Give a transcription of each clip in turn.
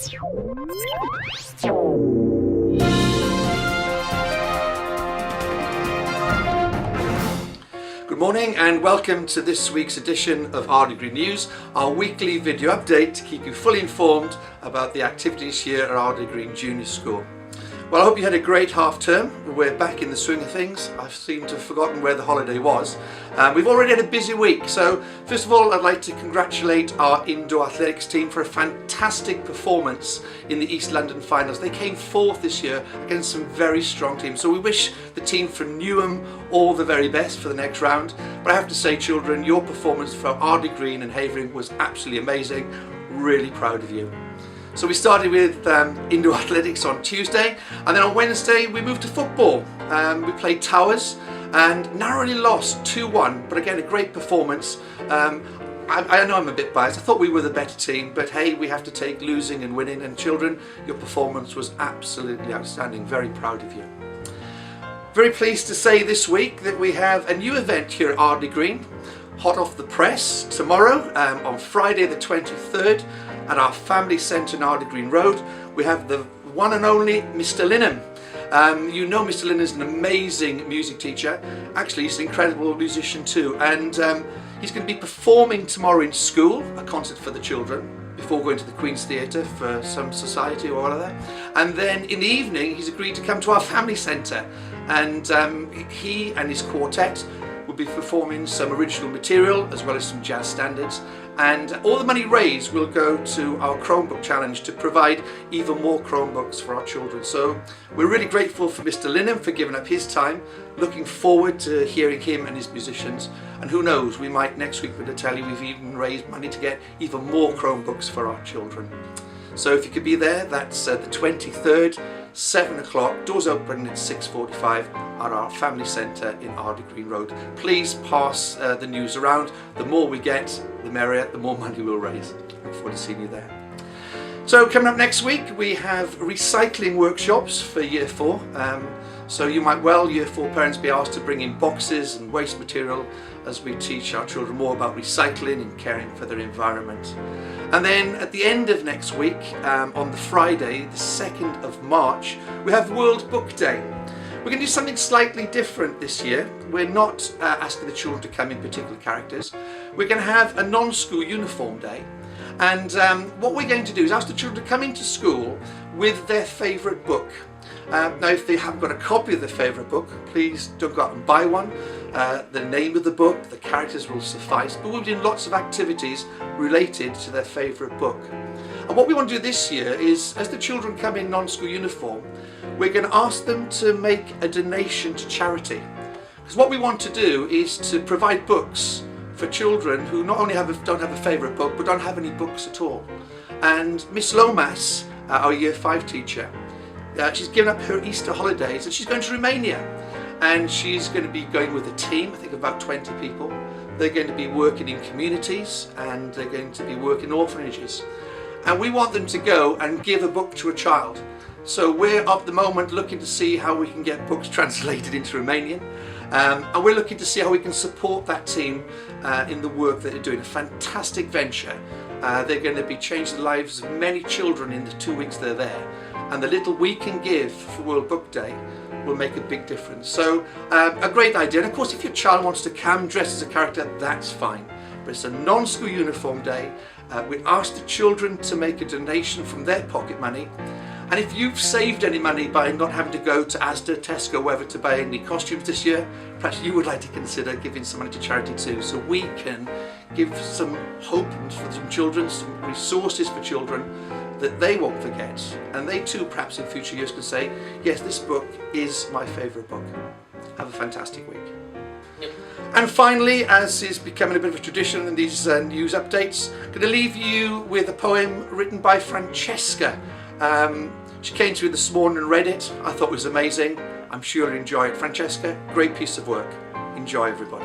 Good morning and welcome to this week's edition of Ardegrean News, our weekly video update to keep you fully informed about the activities here at Ardegrean Junior School. Well, I hope you had a great half term. We're back in the swing of things. I seem to have forgotten where the holiday was. We've already had a busy week, so first of all I'd like to congratulate our indoor athletics team for a fantastic performance in the East London finals. They came fourth this year against some very strong teams, so we wish the team from Newham all the very best for the next round. But I have to say, children, your performance for Ardegrean and Havering was absolutely amazing. Really proud of you. So we started with indoor athletics on Tuesday, and then on Wednesday we moved to football. We played Towers and narrowly lost 2-1, but again a great performance. I know I'm a bit biased. I thought we were the better team, but hey, we have to take losing and winning, and children, your performance was absolutely outstanding. Very proud of you. Very pleased to say this week that we have a new event here at Ardegrean, hot off the press, tomorrow on Friday the 23rd at our family centre in Ardegrean Road. We have the one and only Mr. Linham. You know Mr. Linham is an amazing music teacher. Actually, he's an incredible musician too, and he's going to be performing tomorrow in school, a concert for the children, before going to the Queen's Theatre for some society or whatever. And then in the evening he's agreed to come to our family centre, and he and his quartet will be performing some original material as well as some jazz standards, and all the money raised will go to our Chromebook challenge to provide even more Chromebooks for our children. So we're really grateful for Mr. Linham for giving up his time, looking forward to hearing him and his musicians, and who knows, we might next week be able to tell you we've even raised money to get even more Chromebooks for our children. So if you could be there, that's the 23rd, 7 o'clock, doors open at 6:45 at our family centre in Ardegrean Road. Please pass the news around. The more we get, the merrier, the more money we'll raise. Look forward to seeing you there. So coming up next week we have recycling workshops for Year 4. So you might well, Year 4 parents, be asked to bring in boxes and waste material as we teach our children more about recycling and caring for their environment. And then at the end of next week, on the Friday, the 2nd of March, we have World Book Day. We're going to do something slightly different this year. We're not asking the children to come in particular characters. We're going to have a non-school uniform day. And what we're going to do is ask the children to come into school with their favourite book. Now, if they haven't got a copy of their favourite book, please don't go out and buy one. The name of the book, the characters will suffice, but we'll be doing lots of activities related to their favourite book. And what we want to do this year is, as the children come in non-school uniform, we're going to ask them to make a donation to charity. Because what we want to do is to provide books for children who not only don't have a favourite book, but don't have any books at all. And Miss Lomas, our Year 5 teacher, she's given up her Easter holidays and she's going to Romania, and she's going to be going with a team, I think about 20 people. They're going to be working in communities and they're going to be working in orphanages, and we want them to go and give a book to a child. So we're at the moment looking to see how we can get books translated into Romanian, and we're looking to see how we can support that team in the work that they're doing. A fantastic venture. They're going to be changing the lives of many children in the 2 weeks they're there, and the little we can give for World Book Day will make a big difference. So a great idea. And of course, if your child wants to come dressed as a character, that's fine. But it's a non-school uniform day. We ask the children to make a donation from their pocket money. And if you've saved any money by not having to go to Asda, Tesco, wherever to buy any costumes this year, perhaps you would like to consider giving some money to charity too, so we can give some hope for some children, some resources for children that they won't forget, and they too perhaps in future years can say, yes, this book is my favourite book. Have a fantastic week. And finally, as is becoming a bit of a tradition in these news updates, I'm going to leave you with a poem written by Francesca. She came to me this morning and read it. I thought it was amazing. I'm sure you'll enjoy it. Francesca, great piece of work. Enjoy, everybody.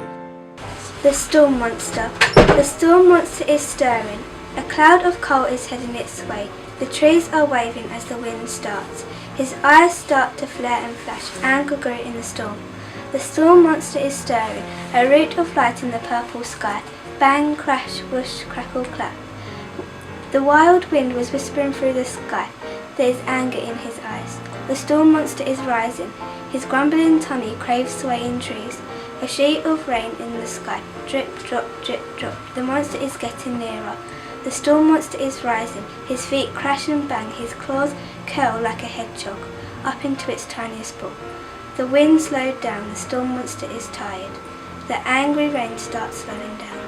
The Storm Monster. The storm monster is stirring. A cloud of coal is heading its way. The trees are waving as the wind starts. His eyes start to flare and flash, anger great in the storm. The storm monster is stirring, a root of light in the purple sky. Bang, crash, whoosh, crackle, clap. The wild wind was whispering through the sky. There is anger in his eyes. The storm monster is rising. His grumbling tummy craves swaying trees. A sheet of rain in the sky. Drip, drop, drip, drop. The monster is getting nearer. The storm monster is rising. His feet crash and bang. His claws curl like a hedgehog up into its tiniest ball. The wind slowed down. The storm monster is tired. The angry rain starts slowing down.